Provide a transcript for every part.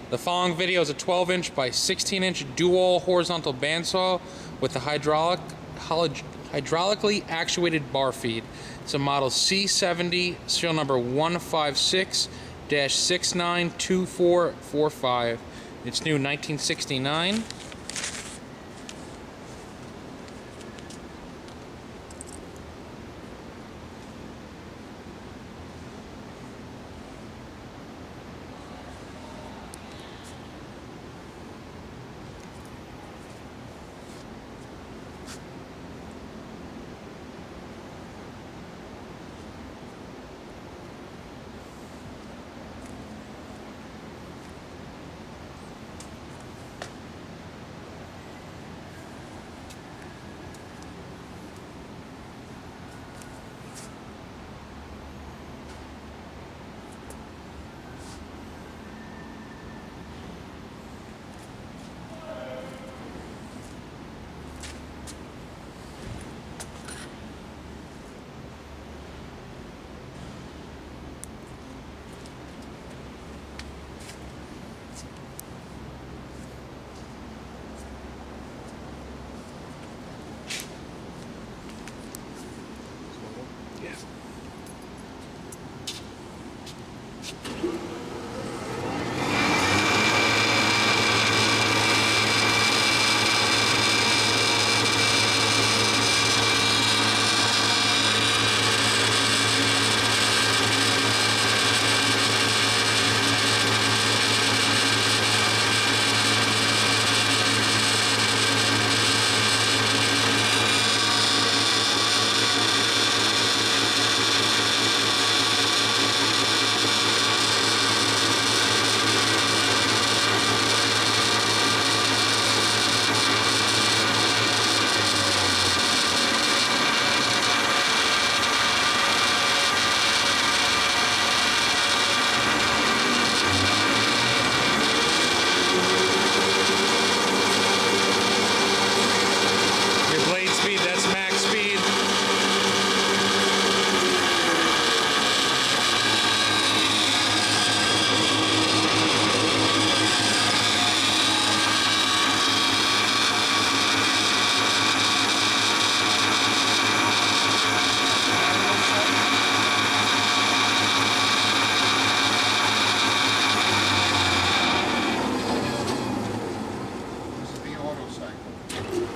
The following video is a 12-inch by 16-inch DoALL horizontal bandsaw with the hydraulically actuated bar feed. It's a model C-70, serial number 156-692445. It's new 1969.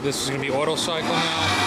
This is going to be auto cycle now.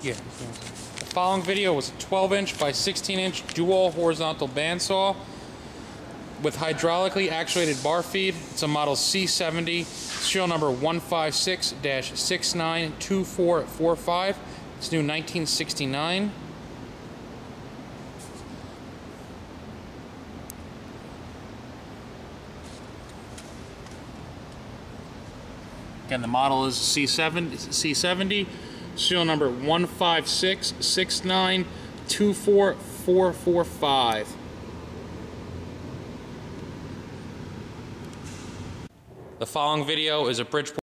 Yeah. The following video was a 12-inch by 16-inch dual horizontal bandsaw with hydraulically actuated bar feed. It's a model C-70, serial number 156-692445. It's new 1969. Again, the model is C-70, serial number 156-692445. The following video is a Bridgeport